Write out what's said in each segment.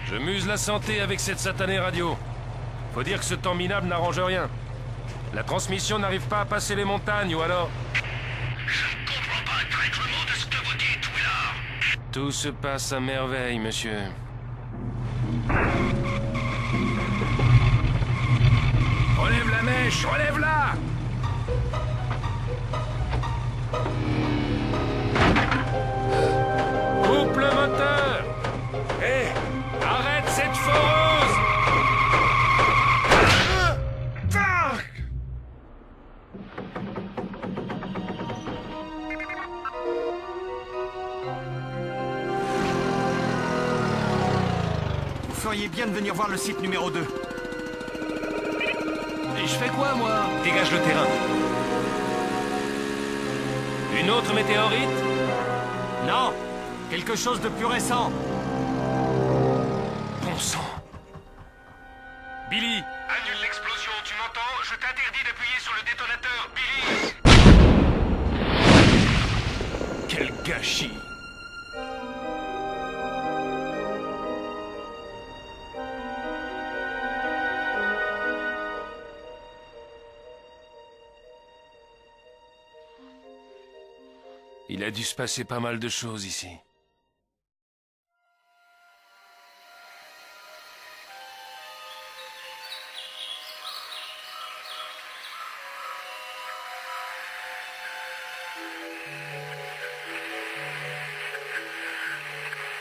Je muse la santé avec cette satanée radio. Faut dire que ce temps minable n'arrange rien. La transmission n'arrive pas à passer les montagnes, ou alors... Je ne comprends pas un traître mot de ce que vous dites, Willard. Tout se passe à merveille, monsieur. Relève la mèche, relève-la! Coupe le moteur! Hé! Arrête cette foreuse! Vous feriez bien de venir voir le site numéro 2. Et je fais quoi, moi? Dégage le terrain. Une autre météorite? Non! Quelque chose de plus récent. Bon sang. Billy! Annule l'explosion, tu m'entends? Je t'interdis d'appuyer sur le détonateur, Billy! Quel gâchis! Il a dû se passer pas mal de choses ici.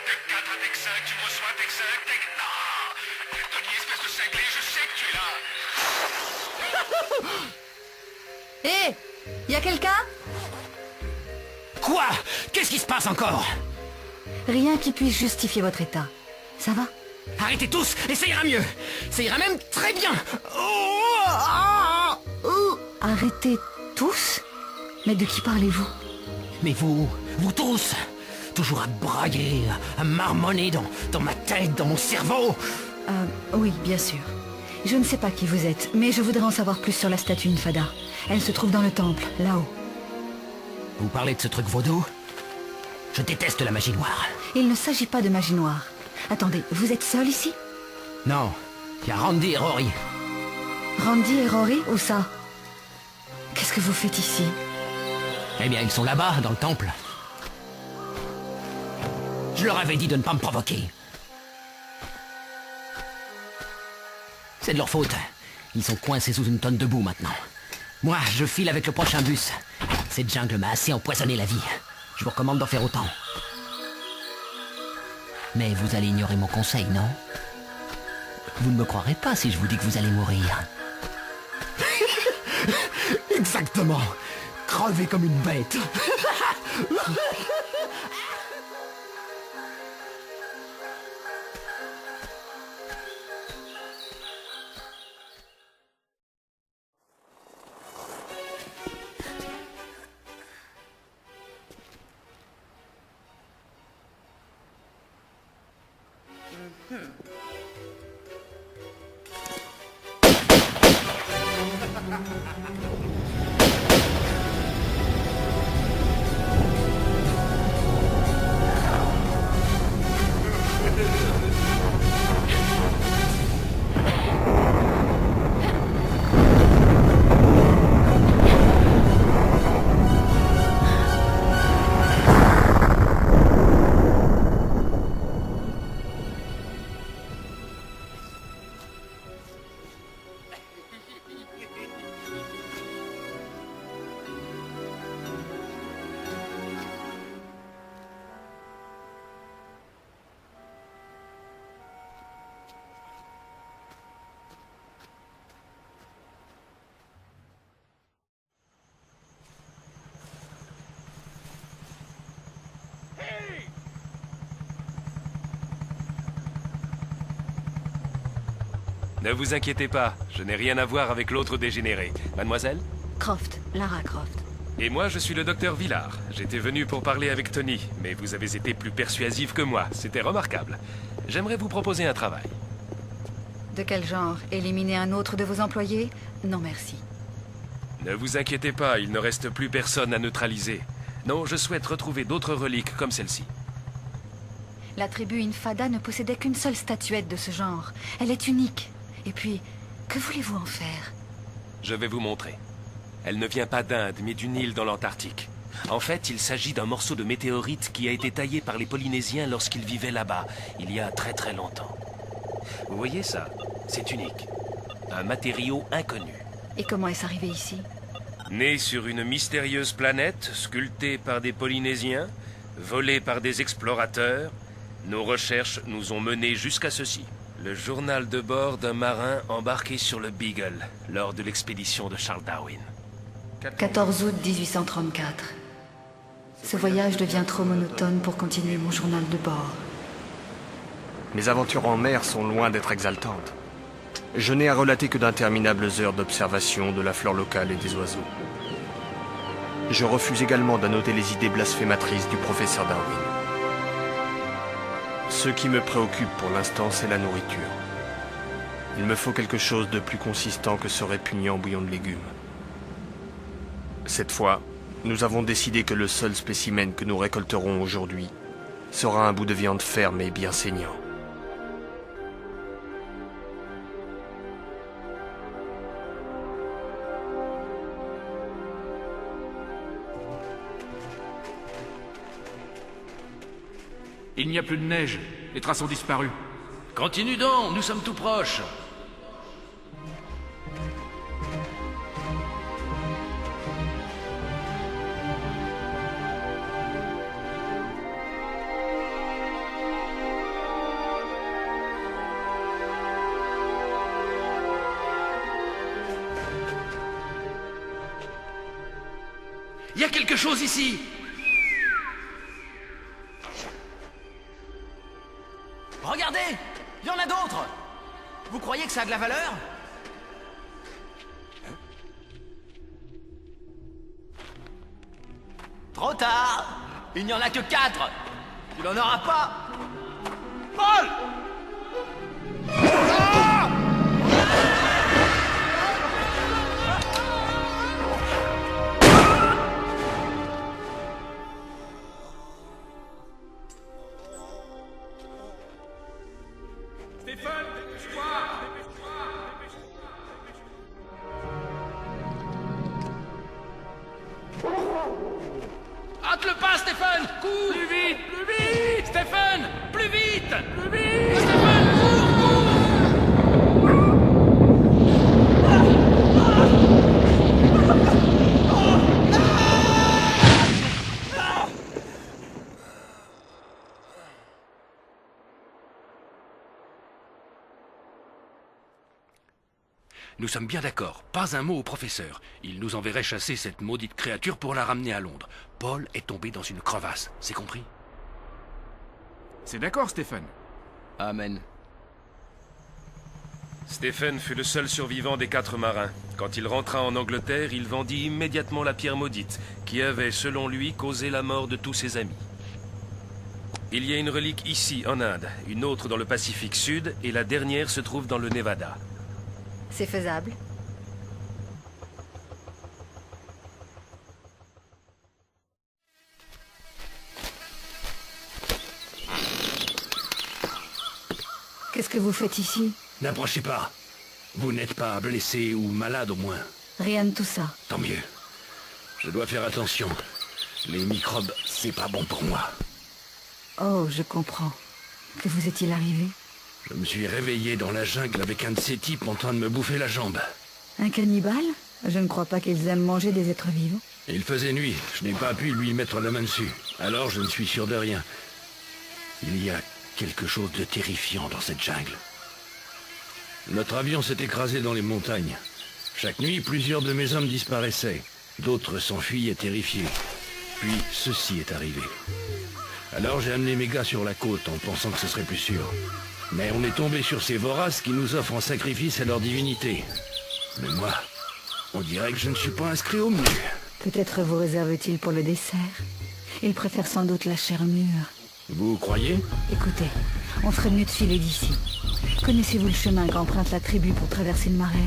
Tech 4 à Tech 5, tu me reçois Tech 5, Tech... Non! Tony, espèce de cinglé, je sais que tu es là! Hé! Y a quelqu'un? Quoi? Qu'est-ce qui se passe encore? Rien qui puisse justifier votre état. Ça va? Arrêtez tous et ça ira mieux. Ça ira même très bien. Arrêtez tous? Mais de qui parlez-vous? Mais vous tous, toujours à brailler, à marmonner dans ma tête, dans mon cerveau. Oui, bien sûr. Je ne sais pas qui vous êtes, mais je voudrais en savoir plus sur la statue Nfada. Elle se trouve dans le temple, là-haut. Vous parlez de ce truc vaudou? Je déteste la magie noire. Il ne s'agit pas de magie noire. Attendez, vous êtes seul ici? Non, il y a Randy et Rory. Randy et Rory, où ça? Qu'est-ce que vous faites ici? Eh bien, ils sont là-bas, dans le temple. Je leur avais dit de ne pas me provoquer. C'est de leur faute. Ils sont coincés sous une tonne de boue maintenant. Moi, je file avec le prochain bus. Cette jungle m'a assez empoisonné la vie. Je vous recommande d'en faire autant. Mais vous allez ignorer mon conseil, non? Vous ne me croirez pas si je vous dis que vous allez mourir. Exactement. Crever comme une bête. Ne vous inquiétez pas, je n'ai rien à voir avec l'autre dégénéré. Mademoiselle? Croft, Lara Croft. Et moi, je suis le docteur Willard. J'étais venu pour parler avec Tony, mais vous avez été plus persuasif que moi. C'était remarquable. J'aimerais vous proposer un travail. De quel genre? Éliminer un autre de vos employés? Non, merci. Ne vous inquiétez pas, il ne reste plus personne à neutraliser. Non, je souhaite retrouver d'autres reliques comme celle-ci. La tribu Infada ne possédait qu'une seule statuette de ce genre. Elle est unique. Et puis, que voulez-vous en faire? Je vais vous montrer. Elle ne vient pas d'Inde, mais d'une île dans l'Antarctique. En fait, il s'agit d'un morceau de météorite qui a été taillé par les Polynésiens lorsqu'ils vivaient là-bas, il y a très très longtemps. Vous voyez ça? C'est unique. Un matériau inconnu. Et comment est-ce arrivé ici? Né sur une mystérieuse planète, sculpté par des Polynésiens, volé par des explorateurs, nos recherches nous ont menés jusqu'à ceci. Le journal de bord d'un marin embarqué sur le Beagle lors de l'expédition de Charles Darwin. 14 août 1834. Ce voyage devient trop monotone pour continuer mon journal de bord. Mes aventures en mer sont loin d'être exaltantes. Je n'ai à relater que d'interminables heures d'observation de la flore locale et des oiseaux. Je refuse également d'annoter les idées blasphématrices du professeur Darwin. Ce qui me préoccupe pour l'instant, c'est la nourriture. Il me faut quelque chose de plus consistant que ce répugnant bouillon de légumes. Cette fois, nous avons décidé que le seul spécimen que nous récolterons aujourd'hui sera un bout de viande ferme et bien saignant. Il n'y a plus de neige. Les traces ont disparu. Continue donc, nous sommes tout proches. Il y a quelque chose ici. Regardez! Il y en a d'autres! Vous croyez que ça a de la valeur? Trop tard! Il n'y en a que 4! Tu n'en auras pas! Paul! Hâte le pas, Stéphane! Cours! Plus vite! Plus vite! Stéphane! Plus vite! Plus vite! Stéphane, Nous sommes bien d'accord. Pas un mot au professeur. Il nous enverrait chasser cette maudite créature pour la ramener à Londres. Paul est tombé dans une crevasse. C'est compris? C'est d'accord, Stéphane. Amen. Stephen fut le seul survivant des 4 marins. Quand il rentra en Angleterre, il vendit immédiatement la pierre maudite, qui avait, selon lui, causé la mort de tous ses amis. Il y a une relique ici, en Inde, une autre dans le Pacifique Sud, et la dernière se trouve dans le Nevada. C'est faisable. Qu'est-ce que vous faites ici? n'approchez pas. Vous n'êtes pas blessé ou malade au moins. Rien de tout ça. Tant mieux. Je dois faire attention. Les microbes, c'est pas bon pour moi. Oh, je comprends. Que vous est-il arrivé? Je me suis réveillé dans la jungle avec un de ces types en train de me bouffer la jambe. Un cannibale? Je ne crois pas qu'ils aiment manger des êtres vivants. Il faisait nuit. Je n'ai pas pu lui mettre la main dessus. Alors je ne suis sûr de rien. Il y a quelque chose de terrifiant dans cette jungle. Notre avion s'est écrasé dans les montagnes. Chaque nuit, plusieurs de mes hommes disparaissaient. D'autres s'enfuyaient terrifiés. Puis, ceci est arrivé. Alors j'ai amené mes gars sur la côte en pensant que ce serait plus sûr. Mais on est tombé sur ces voraces qui nous offrent en sacrifice à leur divinité. Mais moi, on dirait que je ne suis pas inscrit au menu. Peut-être vous réserve-t-il pour le dessert. Il préfère sans doute la chair mûre. Vous croyez? Écoutez, on ferait mieux de filer d'ici. Connaissez-vous le chemin qu'emprunte la tribu pour traverser le marais?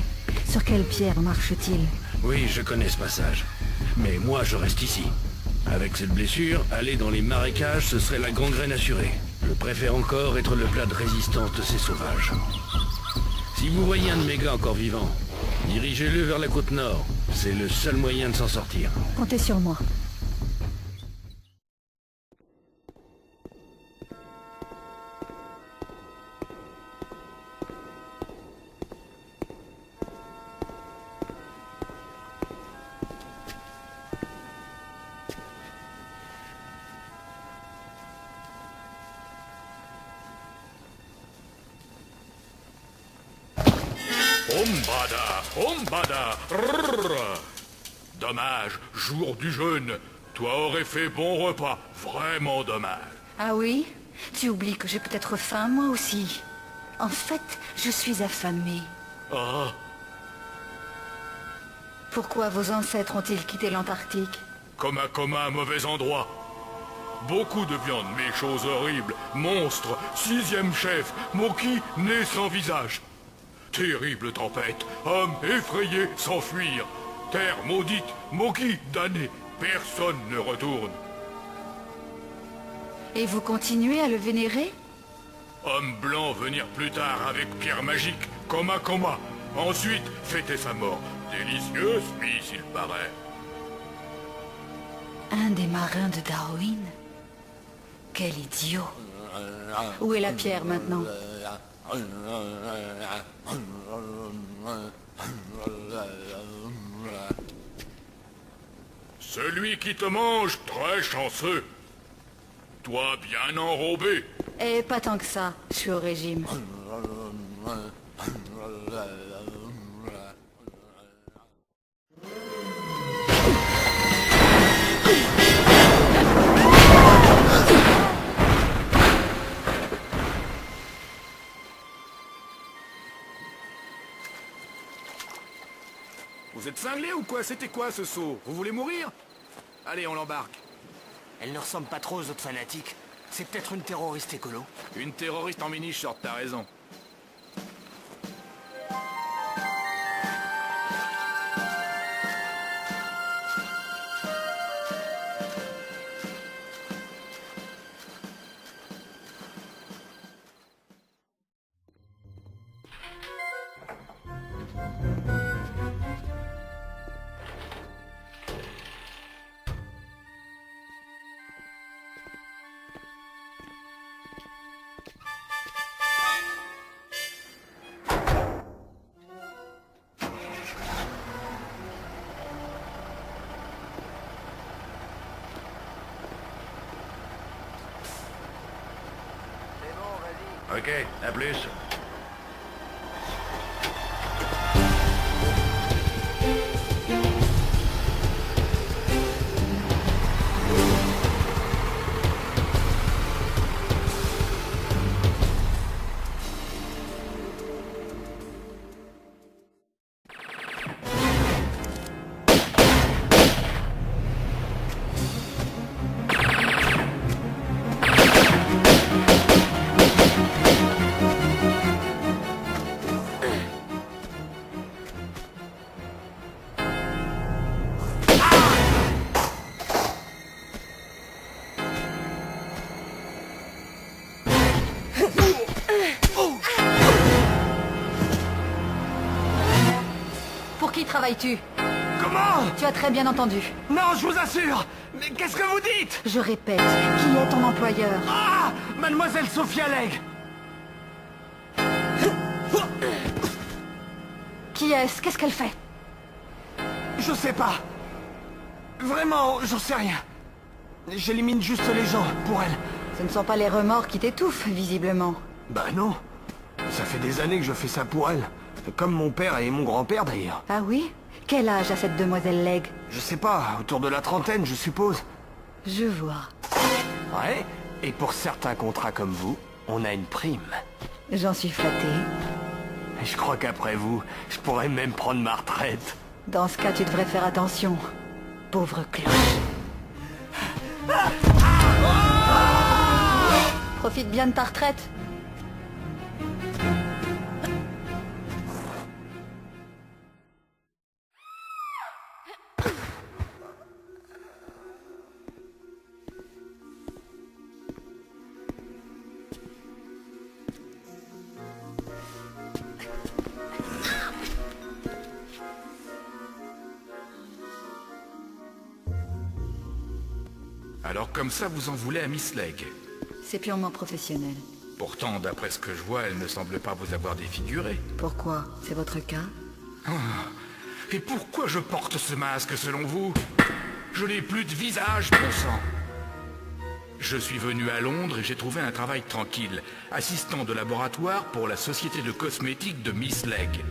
Sur quelle pierre marche-t-il? Oui, je connais ce passage. Mais moi, je reste ici. Avec cette blessure, aller dans les marécages, ce serait la gangrène assurée. Je préfère encore être le plat de résistance de ces sauvages. Si vous voyez un de mes gars encore vivant, dirigez-le vers la côte nord. C'est le seul moyen de s'en sortir. Comptez sur moi. Umbada, rrrr. Dommage, jour du jeûne. Toi aurais fait bon repas, vraiment dommage. Ah oui? Tu oublies que j'ai peut-être faim, moi aussi. En fait, je suis affamée. Ah, Pourquoi vos ancêtres ont-ils quitté l'Antarctique? comme un mauvais endroit. Beaucoup de viande, mais choses horribles. Monstres, 6e chef, Moki né sans visage. Terrible tempête, hommes effrayés s'enfuir. Terre maudite, Moki damné, personne ne retourne. Et vous continuez à le vénérer? Homme blanc venir plus tard avec pierre magique, coma. Ensuite, fêter sa mort. Délicieuse, Smith, il paraît. Un des marins de Darwin? Quel idiot! Où est la pierre maintenant? Celui qui te mange, très chanceux. Toi bien enrobé. Eh, pas tant que ça. Je suis au régime. Vous êtes cinglés ou quoi? C'était quoi ce saut? Vous voulez mourir? Allez, on l'embarque. Elle ne ressemble pas trop aux autres fanatiques. C'est peut-être une terroriste écolo. Une terroriste en mini-short, t'as raison. Ok, à plus. Pour qui travailles-tu? Comment? Tu as très bien entendu. Non, je vous assure. Mais qu'est-ce que vous dites? Je répète, qui est ton employeur? Ah! Mademoiselle Sophia Legg. Qui est-ce? Qu'est-ce qu'elle fait? Je sais pas. Vraiment, j'en sais rien. J'élimine juste les gens, pour elle. Ce ne sont pas les remords qui t'étouffent, visiblement. Bah non. Ça fait des années que je fais ça pour elle. Comme mon père et mon grand-père, d'ailleurs. Ah oui? Quel âge a cette demoiselle Legg? Je sais pas, autour de la trentaine, je suppose. Je vois. Ouais, et pour certains contrats comme vous, on a une prime. J'en suis flattée. Je crois qu'après vous, je pourrais même prendre ma retraite. Dans ce cas, tu devrais faire attention. Pauvre cloche. Profite bien de ta retraite. Alors comme ça, vous en voulez à Miss Legg. C'est purement professionnel. Pourtant, d'après ce que je vois, elle ne semble pas vous avoir défiguré. Pourquoi? C'est votre cas? Et pourquoi je porte ce masque, selon vous? Je n'ai plus de visage, bon sang. Je suis venu à Londres et j'ai trouvé un travail tranquille. Assistant de laboratoire pour la société de cosmétiques de Miss Legg.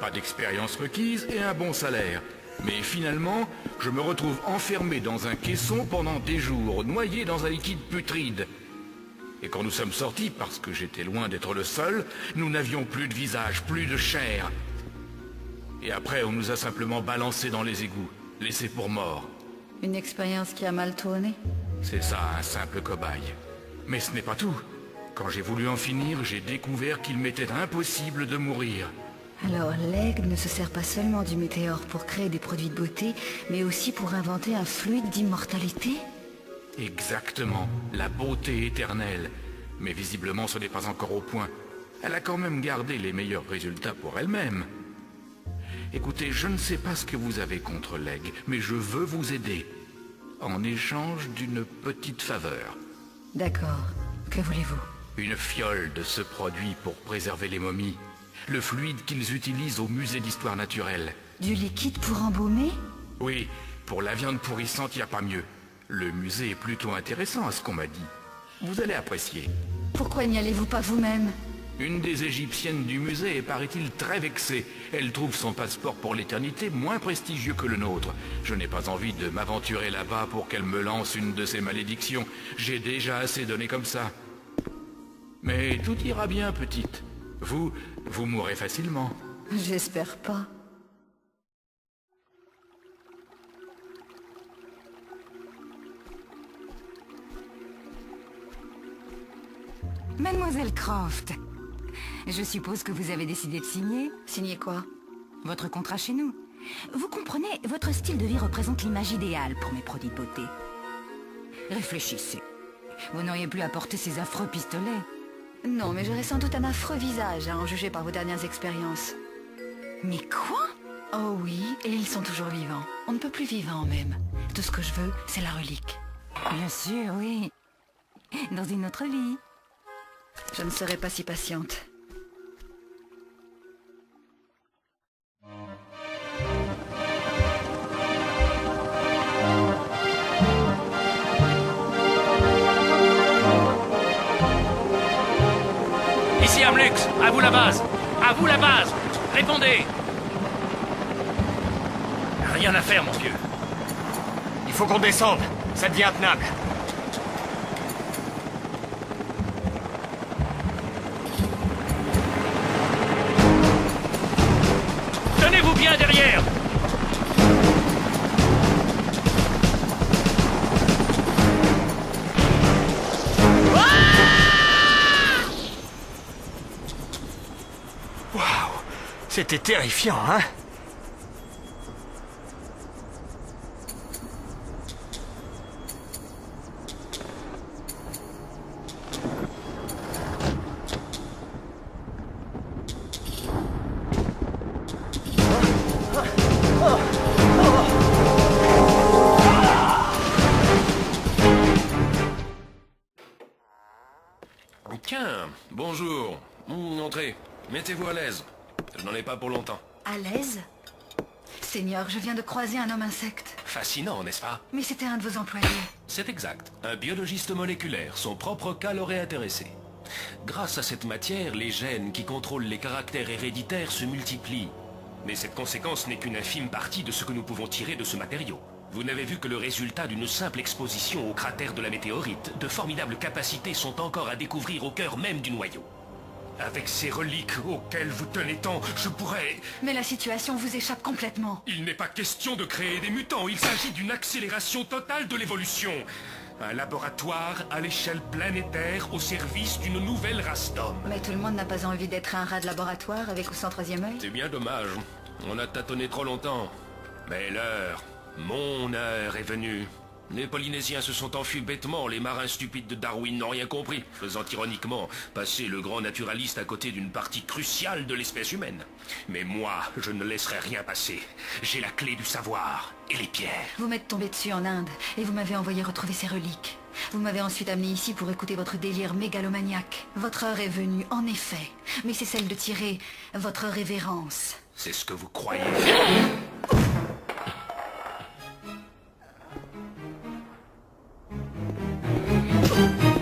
Pas d'expérience requise et un bon salaire. Mais finalement, je me retrouve enfermé dans un caisson pendant des jours, noyé dans un liquide putride. Et quand nous sommes sortis, parce que j'étais loin d'être le seul, nous n'avions plus de visage, plus de chair. Et après, on nous a simplement balancés dans les égouts, laissés pour morts. Une expérience qui a mal tourné? C'est ça, un simple cobaye. Mais ce n'est pas tout. Quand j'ai voulu en finir, j'ai découvert qu'il m'était impossible de mourir. Alors, Legg ne se sert pas seulement du météore pour créer des produits de beauté, mais aussi pour inventer un fluide d'immortalité? Exactement, la beauté éternelle. Mais visiblement, ce n'est pas encore au point. Elle a quand même gardé les meilleurs résultats pour elle-même. Écoutez, je ne sais pas ce que vous avez contre Legg, mais je veux vous aider. En échange d'une petite faveur. D'accord. Que voulez-vous? Une fiole de ce produit pour préserver les momies. Le fluide qu'ils utilisent au musée d'histoire naturelle. Du liquide pour embaumer? Oui, pour la viande pourrissante, il n'y a pas mieux. Le musée est plutôt intéressant à ce qu'on m'a dit. Vous allez apprécier. Pourquoi n'y allez-vous pas vous-même? Une des égyptiennes du musée est, paraît-il, très vexée. Elle trouve son passeport pour l'éternité moins prestigieux que le nôtre. Je n'ai pas envie de m'aventurer là-bas pour qu'elle me lance une de ses malédictions. J'ai déjà assez donné comme ça. Mais tout ira bien, petite. Vous mourrez facilement. J'espère pas. Mademoiselle Croft, je suppose que vous avez décidé de signer? Signer quoi? Votre contrat chez nous. Vous comprenez, votre style de vie représente l'image idéale pour mes produits de beauté. Réfléchissez. Vous n'auriez plus à porter ces affreux pistolets. Non, mais j'aurais sans doute un affreux visage, à en juger par vos dernières expériences. Mais quoi? Oh oui, et ils sont toujours vivants. On ne peut plus vivants même. Tout ce que je veux, c'est la relique. Bien sûr, oui. Dans une autre vie. Je ne serai pas si patiente. Ici Amlux, à vous la base. À vous la base. Répondez. Rien à faire, mon vieux. Il faut qu'on descende. Ça devient intenable. Tenez-vous bien derrière. Waouh! C'était terrifiant, hein? Tiens, bonjour. Entrez, mettez-vous à l'aise. Je n'en ai pas pour longtemps. À l'aise? Seigneur, je viens de croiser un homme insecte. Fascinant, n'est-ce pas? Mais c'était un de vos employés. C'est exact. Un biologiste moléculaire. Son propre cas l'aurait intéressé. Grâce à cette matière, les gènes qui contrôlent les caractères héréditaires se multiplient. Mais cette conséquence n'est qu'une infime partie de ce que nous pouvons tirer de ce matériau. Vous n'avez vu que le résultat d'une simple exposition au cratère de la météorite. De formidables capacités sont encore à découvrir au cœur même du noyau. Avec ces reliques auxquelles vous tenez tant, je pourrais... Mais la situation vous échappe complètement. Il n'est pas question de créer des mutants, il s'agit d'une accélération totale de l'évolution. Un laboratoire à l'échelle planétaire au service d'une nouvelle race d'hommes. Mais tout le monde n'a pas envie d'être un rat de laboratoire avec ou sans troisième œil. C'est bien dommage. On a tâtonné trop longtemps. Mais l'heure, mon heure est venue. Les Polynésiens se sont enfuis bêtement, les marins stupides de Darwin n'ont rien compris, faisant ironiquement passer le grand naturaliste à côté d'une partie cruciale de l'espèce humaine. Mais moi, je ne laisserai rien passer. J'ai la clé du savoir et les pierres. Vous m'êtes tombé dessus en Inde, et vous m'avez envoyé retrouver ces reliques. Vous m'avez ensuite amené ici pour écouter votre délire mégalomaniaque. Votre heure est venue, en effet, mais c'est celle de tirer votre révérence. C'est ce que vous croyez. Thank you.